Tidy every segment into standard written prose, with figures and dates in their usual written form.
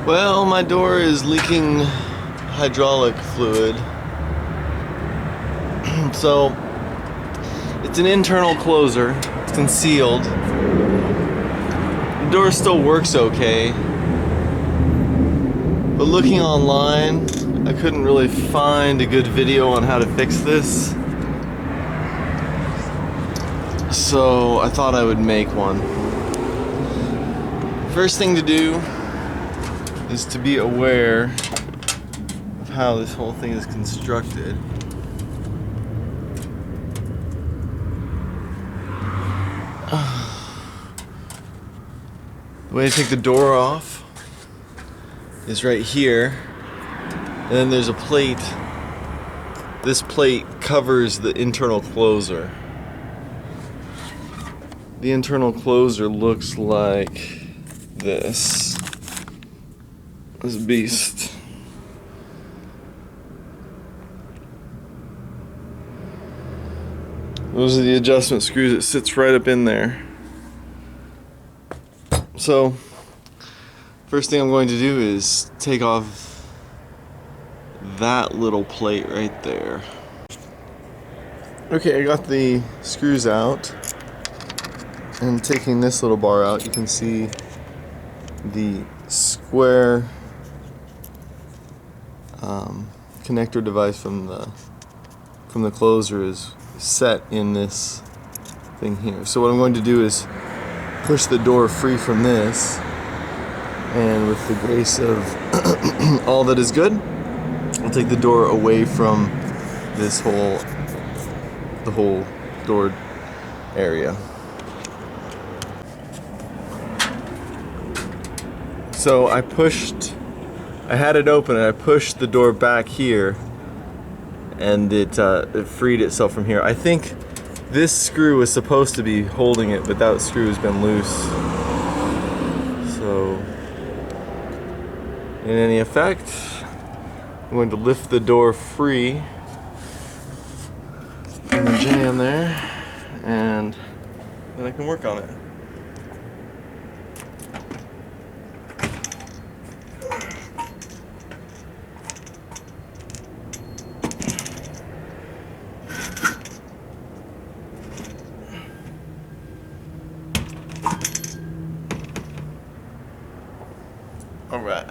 Well, my door is leaking hydraulic fluid. So, it's an internal closer. It's concealed. The door still works okay. But looking online, I couldn't really find a good video on how to fix this. So, I thought I would make one. First thing to do is to be aware of how this whole thing is constructed. The way to take the door off is right here, and then there's a plate. This plate covers the internal closer. The internal closer looks like this beast. Those are the adjustment screws. It sits right up in there. So, first thing I'm going to do is take off that little plate right there. Okay, I got the screws out, and taking this little bar out, you can see the square connector device from the closer is set in this thing here. So what I'm going to do is push the door free from this, and with the grace of all that is good, I'll take the door away from the whole door area. So I had it open and I pushed the door back here, and it freed itself from here. I think this screw was supposed to be holding it, but that screw has been loose. So, in any effect, I'm going to lift the door free from the jam there, and then I can work on it. All right.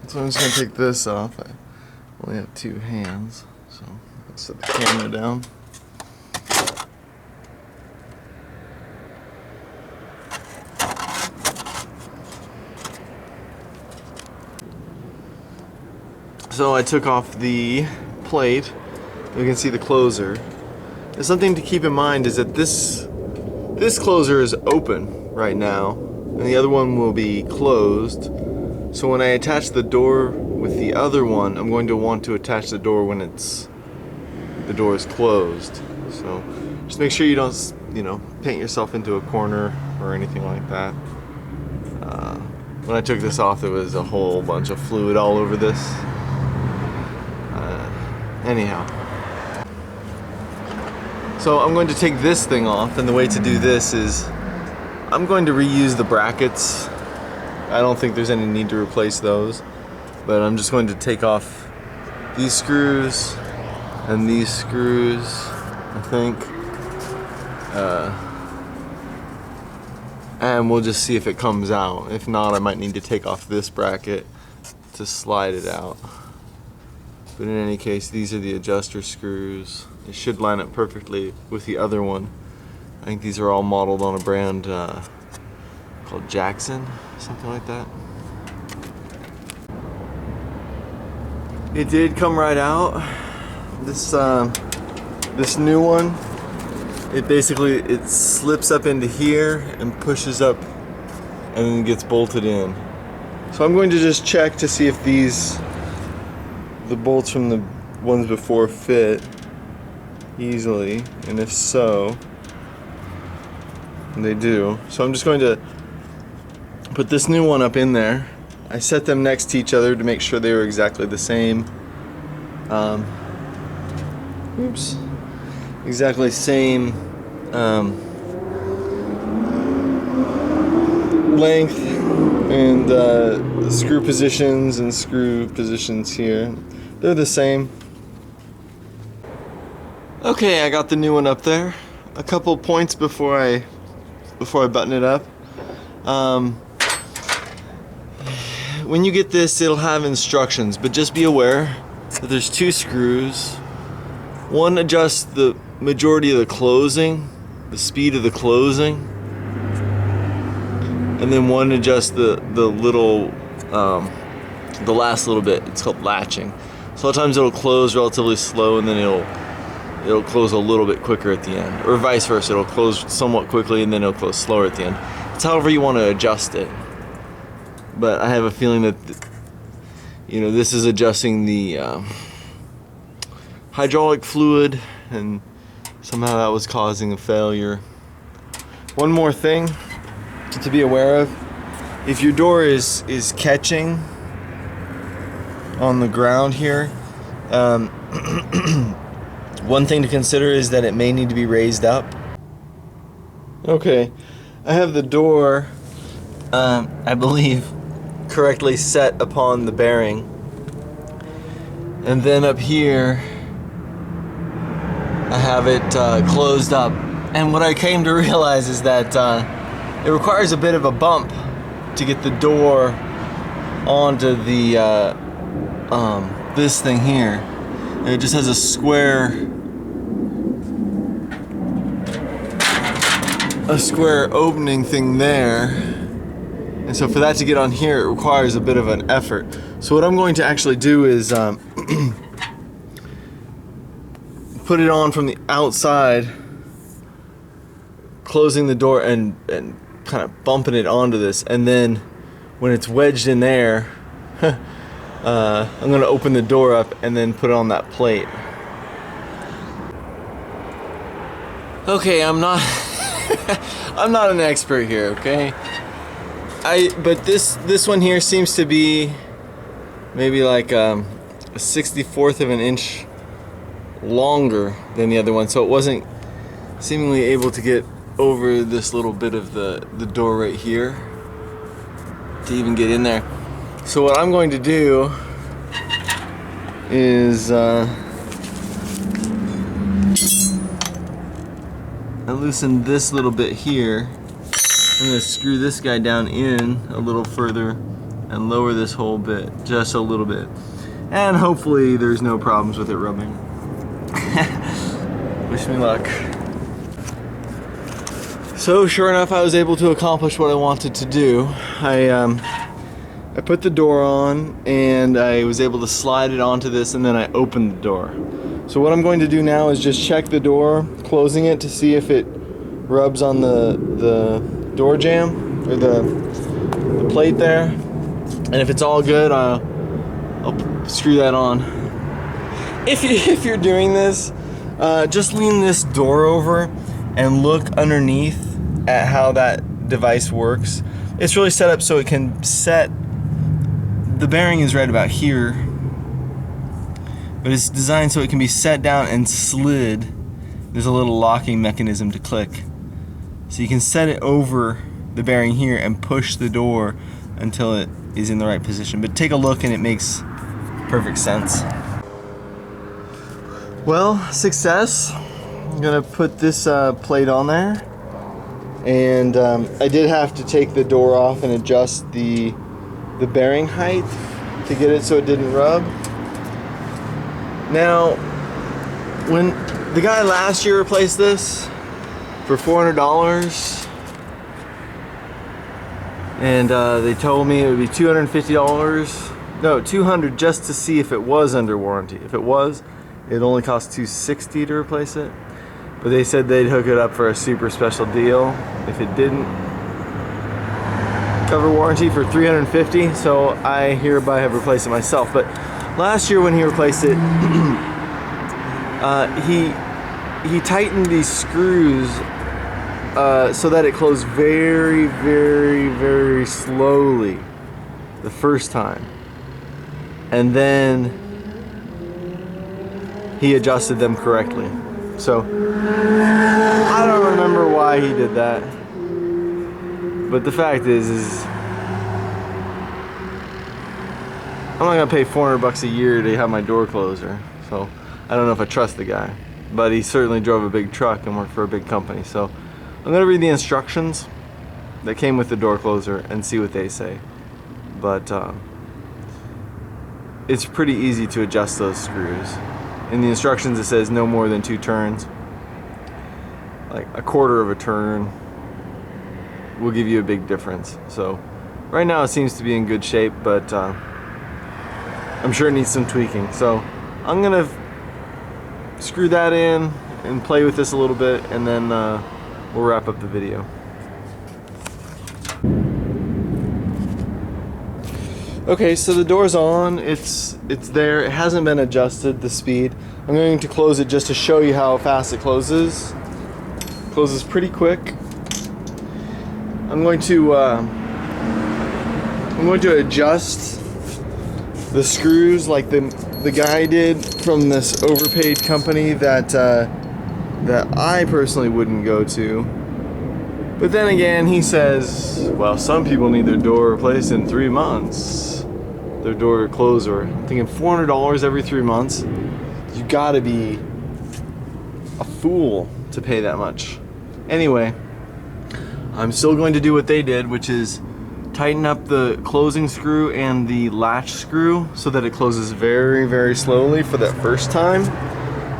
So I'm just going to take this off. I only have two hands, so let's set the camera down. So I took off the plate. You can see the closer. And something to keep in mind is that this closer is open right now, and the other one will be closed. So when I attach the door with the other one, I'm going to want to attach the door when the door is closed. So just make sure you don't, paint yourself into a corner or anything like that. When I took this off, there was a whole bunch of fluid all over this. Anyhow. So I'm going to take this thing off, and the way to do this is I'm going to reuse the brackets. I don't think there's any need to replace those, but I'm just going to take off these screws and these screws, I think, and we'll just see if it comes out. If not, I might need to take off this bracket to slide it out. But in any case, these are the adjuster screws. It should line up perfectly with the other one. I think these are all modeled on a brand called Jackson, something like that. It did come right out. This this new one, it slips up into here and pushes up and then gets bolted in. So I'm going to just check to see if the bolts from the ones before fit easily, and if so, they do. So I'm just going to put this new one up in there. I set them next to each other to make sure they were exactly the same. Exactly same length and the screw positions and screw positions here. They're the same. Okay, I got the new one up there. A couple points before I button it up. When you get this, it'll have instructions, but just be aware that there's two screws. One adjusts the majority of the closing, the speed of the closing, and then one adjusts the little, the last little bit. It's called latching. So a lot of times it'll close relatively slow, and then it'll close a little bit quicker at the end, or vice versa. It'll close somewhat quickly, and then it'll close slower at the end. It's however you want to adjust it. But I have a feeling that, this is adjusting the hydraulic fluid, and somehow that was causing a failure. One more thing to be aware of: if your door is catching on the ground here, one thing to consider is that it may need to be raised up. Okay, I have the door, I believe, correctly set upon the bearing, and then up here I have it closed up. And what I came to realize is that it requires a bit of a bump to get the door onto the this thing here. And it just has a square opening thing there. And so for that to get on here, it requires a bit of an effort. So what I'm going to actually do is put it on from the outside, closing the door and kind of bumping it onto this. And then when it's wedged in there, I'm going to open the door up and then put it on that plate. Okay, I'm not I'm not an expert here, okay? But this one here seems to be maybe like a 64th of an inch longer than the other one, so it wasn't seemingly able to get over this little bit of the door right here to even get in there. So what I'm going to do is I loosen this little bit here. I'm going to screw this guy down in a little further and lower this whole bit, just a little bit. And hopefully there's no problems with it rubbing. Wish me luck. So sure enough, I was able to accomplish what I wanted to do. I put the door on and I was able to slide it onto this, and then I opened the door. So what I'm going to do now is just check the door, closing it to see if it rubs on the door jamb or the plate there, and if it's all good, I'll screw that on. If you're doing this, just lean this door over and look underneath at how that device works. It's really set up so it can set, the bearing is right about here, but it's designed so it can be set down and slid. There's a little locking mechanism to click. So you can set it over the bearing here and push the door until it is in the right position. But take a look and it makes perfect sense. Well, success. I'm gonna put this plate on there. And I did have to take the door off and adjust the bearing height to get it so it didn't rub. Now, when the guy last year replaced this for $400, and they told me it would be $250 No, $200 just to see if it was under warranty. If it was, it only cost $260 to replace it. But they said they'd hook it up for a super special deal if it didn't cover warranty for $350. So I hereby have replaced it myself. But last year when he replaced it, he tightened these screws so that it closed very, very, very slowly the first time. And then he adjusted them correctly. So I don't remember why he did that, but the fact is I'm not gonna pay $400 a year to have my door closer. So I don't know if I trust the guy, but he certainly drove a big truck and worked for a big company. So I'm gonna read the instructions that came with the door closer and see what they say. But it's pretty easy to adjust those screws. In the instructions it says no more than 2 turns. Like a quarter of a turn will give you a big difference. So right now it seems to be in good shape, but I'm sure it needs some tweaking. So I'm gonna screw that in and play with this a little bit, and then we'll wrap up the video. Okay, so the door's on, it's there, it hasn't been adjusted, the speed. I'm going to close it just to show you how fast it closes. It closes pretty quick. I'm going to adjust the screws like the guy did from this overpaid company that I personally wouldn't go to. But then again, he says, well, some people need their door replaced in 3 months. Their door closer. I'm thinking $400 every 3 months. You gotta be a fool to pay that much. Anyway, I'm still going to do what they did, which is tighten up the closing screw and the latch screw so that it closes very, very slowly for that first time.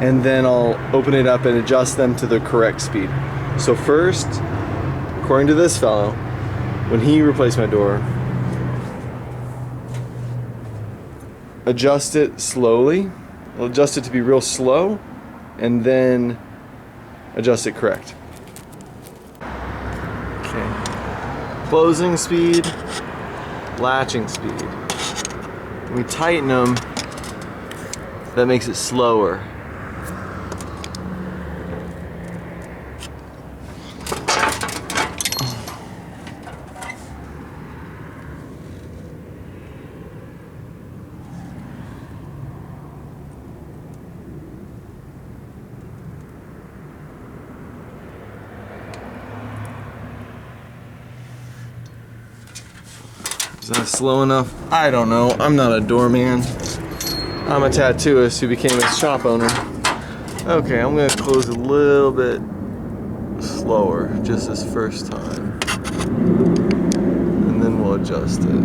And then I'll open it up and adjust them to the correct speed. So first, according to this fellow, when he replaced my door, adjust it slowly. I'll adjust it to be real slow, and then adjust it correct. Okay. Closing speed, latching speed. When we tighten them, that makes it slower. Is that slow enough? I don't know. I'm not a doorman. I'm a tattooist who became a shop owner. Okay, I'm gonna close a little bit slower just this first time. And then we'll adjust it.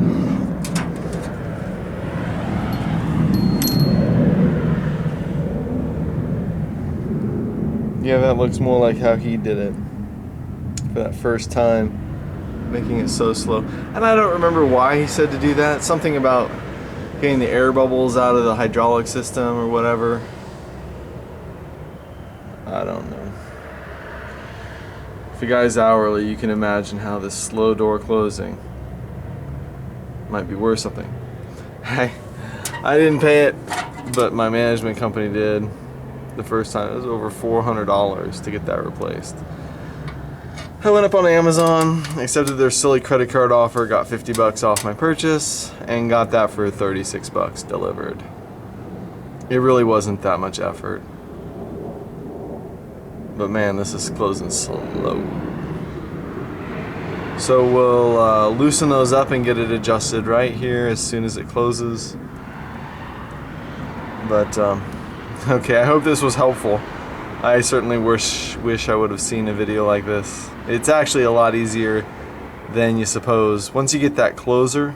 Yeah, that looks more like how he did it for that first time, making it so slow. And I don't remember why he said to do that. Something about getting the air bubbles out of the hydraulic system or whatever. I don't know. If the guy's hourly, you can imagine how this slow door closing might be worth something. I didn't pay it, but my management company did the first time. It was over $400 to get that replaced. I went up on Amazon, accepted their silly credit card offer, got $50 off my purchase, and got that for $36 delivered. It really wasn't that much effort. But man, this is closing slow. So we'll loosen those up and get it adjusted right here as soon as it closes. But okay, I hope this was helpful. I certainly wish I would have seen a video like this. It's actually a lot easier than you suppose. Once you get that closer,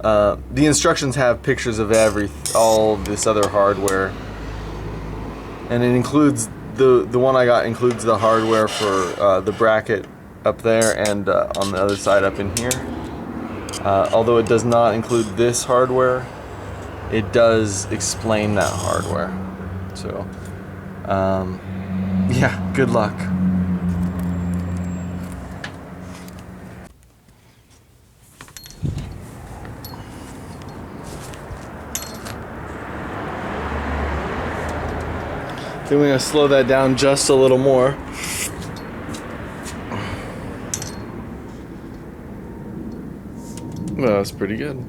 the instructions have pictures of all this other hardware, and it includes the one I got includes the hardware for the bracket up there and on the other side up in here. Although it does not include this hardware, it does explain that hardware. So, yeah, good luck. Then we're gonna slow that down just a little more. Well, that's pretty good.